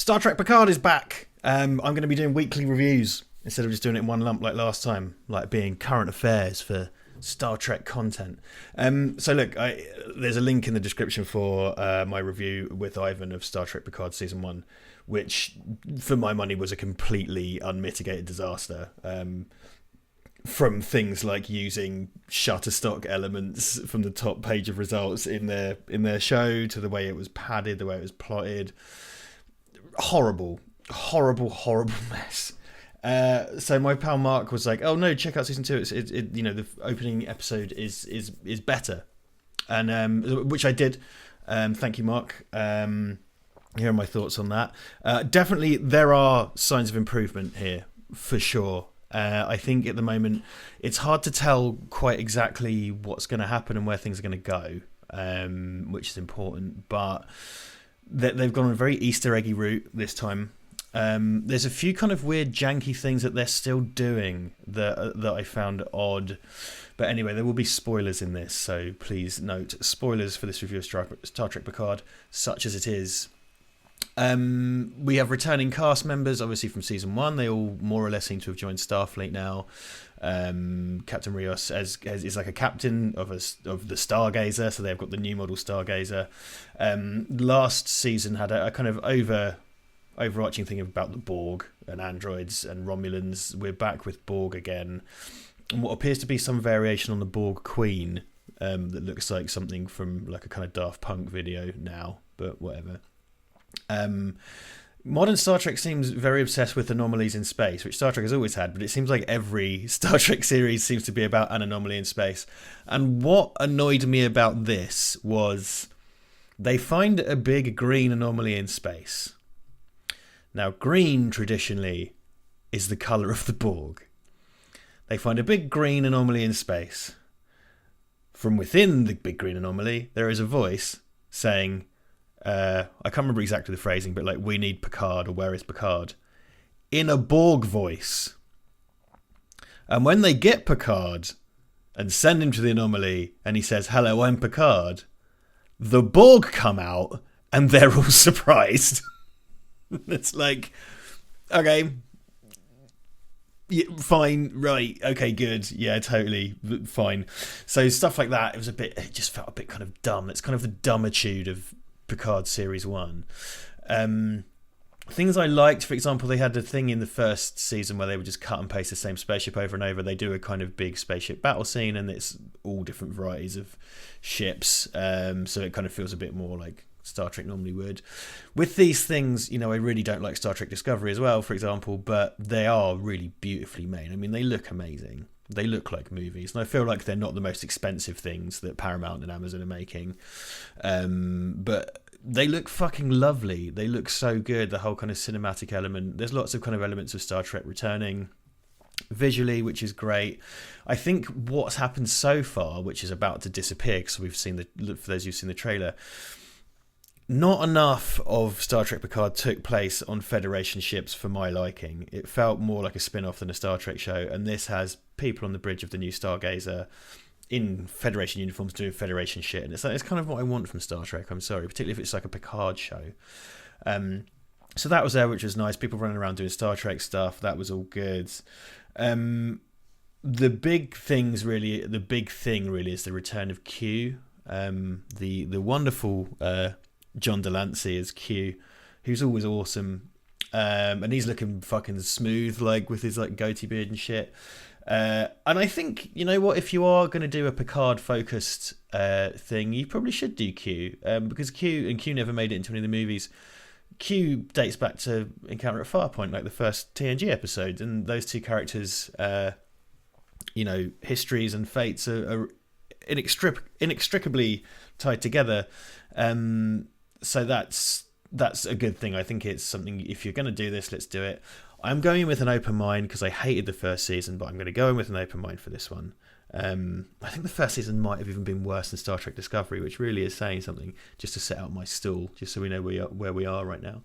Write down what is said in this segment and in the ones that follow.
Star Trek Picard is back. I'm going to be doing weekly reviews instead of just doing it in one lump like last time, like being current affairs for Star Trek content. So look, there's a link in the description for my review with Ivan of Star Trek Picard Season 1, which, for my money, was a completely unmitigated disaster. From things like using Shutterstock elements from the top page of results in their show to the way it was padded, the way it was plotted. Horrible mess. So my pal Mark was like, "Oh no, check out season 2. The opening episode is better," and which I did. Thank you, Mark. Here are my thoughts on that. Definitely, there are signs of improvement here for sure. I think at the moment it's hard to tell quite exactly what's going to happen and where things are going to go, which is important. But they've gone on a very Easter eggy route this time. There's a few kind of weird janky things that they're still doing that I found odd. But anyway, there will be spoilers in this, so please note spoilers for this review of Star Trek Picard, such as it is. We have returning cast members, obviously from season 1. They all more or less seem to have joined Starfleet now. Captain Rios is like a captain of the Stargazer, so they've got the new model Stargazer. Last season had a kind of overarching thing about the Borg and androids and Romulans. We're back with Borg again, and what appears to be some variation on the Borg Queen, that looks like something from like a kind of Daft Punk video now, but whatever. Modern Star Trek seems very obsessed with anomalies in space, which Star Trek has always had, but it seems like every Star Trek series seems to be about an anomaly in space. And what annoyed me about this was they find a big green anomaly in space. Now, green traditionally is the colour of the Borg. They find a big green anomaly in space. From within the big green anomaly, there is a voice saying, I can't remember exactly the phrasing, but like, "We need Picard," or "Where is Picard?" in a Borg voice. And when they get Picard and send him to the anomaly and he says, "Hello, I'm Picard," the Borg come out and they're all surprised. It's like, okay, yeah, fine, right, okay, good, yeah, totally fine. So stuff like that, it just felt a bit kind of dumb. It's kind of the dumbitude of Picard Series 1. Things I liked, for example, they had a thing in the first season where they would just cut and paste the same spaceship over and over. They do a kind of big spaceship battle scene, and it's all different varieties of ships, so it kind of feels a bit more like Star Trek normally would. With these things, I really don't like Star Trek Discovery as well, for example, but they are really beautifully made. I mean, they look amazing. They look like movies, and I feel like they're not the most expensive things that Paramount and Amazon are making, but they look fucking lovely. They look so good. The whole kind of cinematic element, there's lots of kind of elements of Star Trek returning visually, which is great. I think what's happened so far, which is about to disappear, because we've seen for those who've seen the trailer, not enough of Star Trek Picard took place on Federation ships for my liking. It felt more like a spin-off than a Star Trek show, and this has people on the bridge of the new Stargazer in Federation uniforms doing Federation shit, and it's kind of what I want from Star Trek. I'm sorry, particularly if it's like a Picard show. So that was there, which was nice. People running around doing Star Trek stuff. That was all good. The big thing really is the return of Q. The wonderful John Delancey as Q, who's always awesome, and he's looking fucking smooth, like with his like goatee beard and shit. And I think, you know what, if you are going to do a Picard focused thing, you probably should do Q, because Q never made it into any of the movies. Q dates back to Encounter at Farpoint, like the first TNG episode, and those two characters, histories and fates are inextricably tied together. So that's a good thing. I think it's something, if you're going to do this, let's do it. I'm going in with an open mind because I hated the first season, but I'm going to go in with an open mind for this one. I think the first season might have even been worse than Star Trek Discovery, which really is saying something, just to set out my stool, just so we know where we are right now.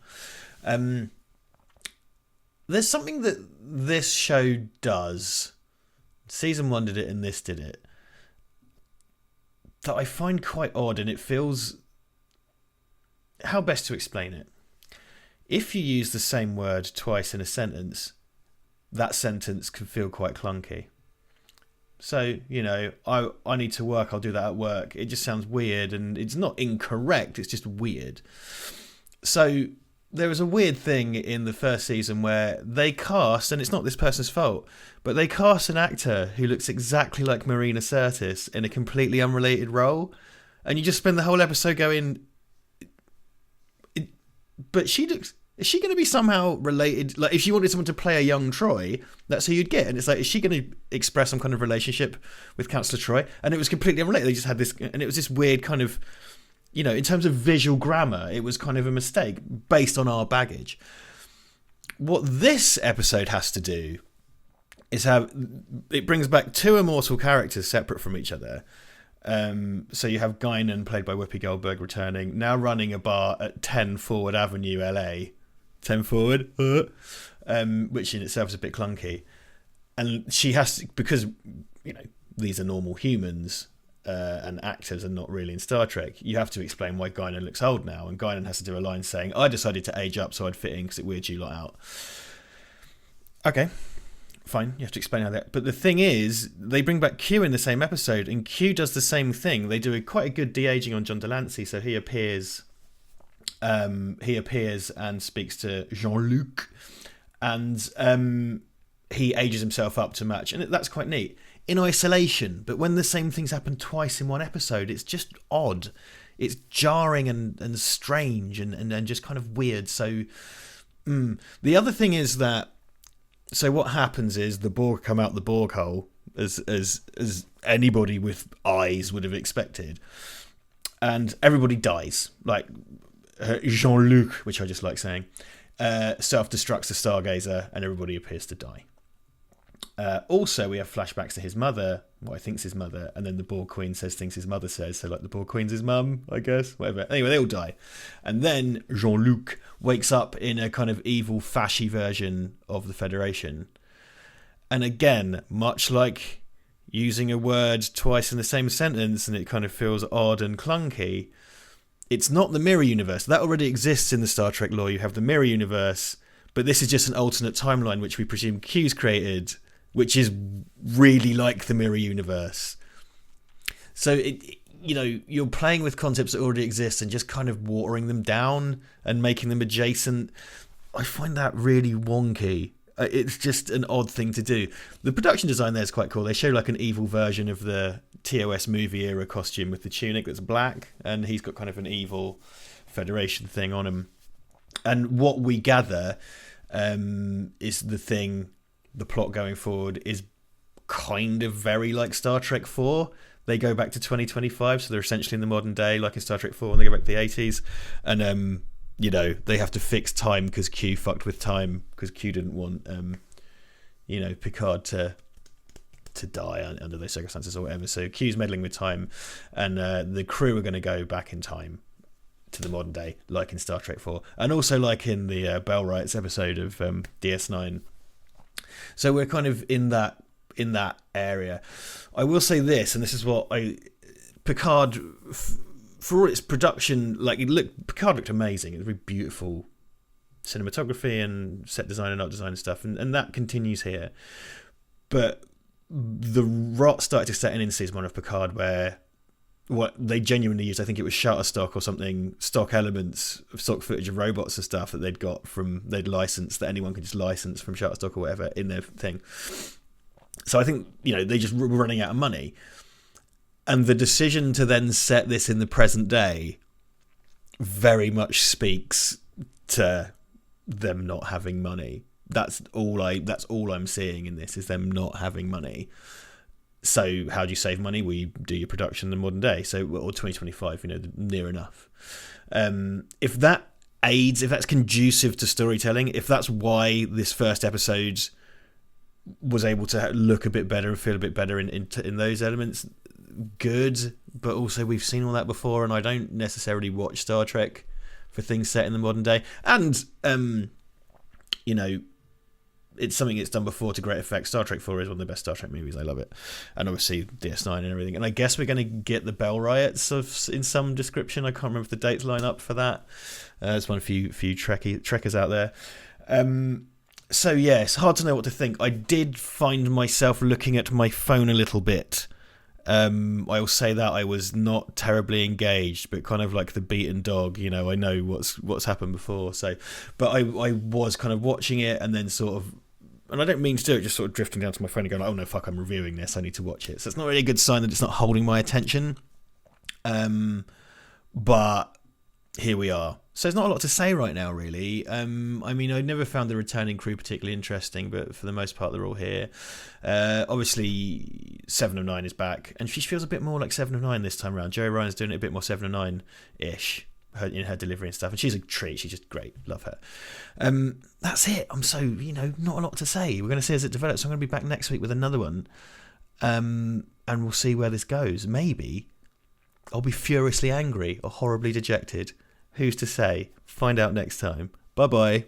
There's something that this show does. Season 1 did it and this did it, that I find quite odd, and it feels... How best to explain it? if you use the same word twice in a sentence, that sentence can feel quite clunky. So, I need to work, I'll do that at work. It just sounds weird, and it's not incorrect, it's just weird. So there was a weird thing in the first season where they cast, and it's not this person's fault, but they cast an actor who looks exactly like Marina Sirtis in a completely unrelated role. And you just spend the whole episode going, but is she going to be somehow related? Like, if she wanted someone to play a young Troy, that's who you'd get. And it's like, is she going to express some kind of relationship with Councillor Troy? And it was completely unrelated. They just had this, and it was this weird kind of, in terms of visual grammar, it was kind of a mistake based on our baggage. What this episode has to do is it brings back two immortal characters separate from each other. So you have Guinan, played by Whoopi Goldberg, returning, now running a bar at 10 Forward Avenue, LA. 10 Forward, which in itself is a bit clunky. And she has to, because, these are normal humans, and actors are not really in Star Trek, you have to explain why Guinan looks old now. And Guinan has to do a line saying, I decided to age up so I'd fit in because it weirds you lot out. Okay. Fine, you have to explain how that. But the thing is, they bring back Q in the same episode, and Q does the same thing. They do quite a good de-aging on John Delancey, so he appears and speaks to Jean-Luc, and he ages himself up to match, and that's quite neat in isolation. But when the same things happen twice in one episode, it's just odd. It's jarring and strange and just kind of weird. So the other thing is that. So what happens is the Borg come out the Borg hole, as anybody with eyes would have expected, and everybody dies. Like Jean-Luc, which I just like saying, self-destructs the Stargazer, and everybody appears to die. Also, we have flashbacks to his mother, what I think's his mother, and then the Borg Queen says things his mother says, so like the Borg Queen's his mum, I guess, whatever. Anyway, they all die. And then Jean-Luc wakes up in a kind of evil, fashy version of the Federation. And again, much like using a word twice in the same sentence and it kind of feels odd and clunky, it's not the mirror universe. That already exists in the Star Trek lore. You have the mirror universe, but this is just an alternate timeline which we presume Q's created, which is really like the mirror universe. So you're playing with concepts that already exist and just kind of watering them down and making them adjacent. I find that really wonky. It's just an odd thing to do. The production design there is quite cool. They show like an evil version of the TOS movie era costume with the tunic that's black, and he's got kind of an evil Federation thing on him. And what we gather is the plot going forward is kind of very like Star Trek 4. They go back to 2025, so they're essentially in the modern day, like in Star Trek 4, and they go back to the 80s. And, they have to fix time because Q fucked with time, because Q didn't want, Picard to die under those circumstances or whatever. So Q's meddling with time, and the crew are going to go back in time to the modern day, like in Star Trek 4. And also like in the Bell Wrights episode of DS9. So we're kind of in that area. I will say this, and this is what Picard, for all its production, Picard looked amazing. It was very beautiful cinematography and set design and art design and stuff, and that continues here. But the rot started to set in season 1 of Picard, where what they genuinely used, I think it was Shutterstock or something, stock elements of stock footage of robots and stuff that they'd licensed, that anyone could just license from Shutterstock or whatever in their thing. So I think, they just were running out of money. And the decision to then set this in the present day very much speaks to them not having money. That's all I'm seeing in this, is them not having money. So how do you save money? Well, you do your production in the modern day. So, or 2025, near enough. If that aids, if that's conducive to storytelling, if that's why this first episode was able to look a bit better and feel a bit better in those elements, good. But also, we've seen all that before, and I don't necessarily watch Star Trek for things set in the modern day. And it's something it's done before to great effect. Star Trek 4 is one of the best Star Trek movies. I love it. And obviously DS9 and everything. And I guess we're going to get the Bell Riots in some description. I can't remember if the dates line up for that. There's one few trekkers out there. So yeah, it's hard to know what to think. I did find myself looking at my phone a little bit. I will say that I was not terribly engaged, but kind of like the beaten dog, you know. I know what's happened before, so but I was kind of watching it and then sort of, and I don't mean to do it, just sort of drifting down to my phone and going, oh no, fuck, I'm reviewing this, I need to watch it. So it's not really a good sign that it's not holding my attention. But here we are. So there's not a lot to say right now, really. I mean, I never found the returning crew particularly interesting, but for the most part, they're all here. Obviously, 7 of 9 is back, and she feels a bit more like 7 of 9 this time around. Joey Ryan's doing it a bit more 7 of 9-ish in her delivery and stuff, and she's a treat. She's just great. Love her. That's it. I'm so, not a lot to say. We're going to see as it develops. I'm going to be back next week with another one, and we'll see where this goes. Maybe I'll be furiously angry or horribly dejected. Who's to say? Find out next time. Bye-bye.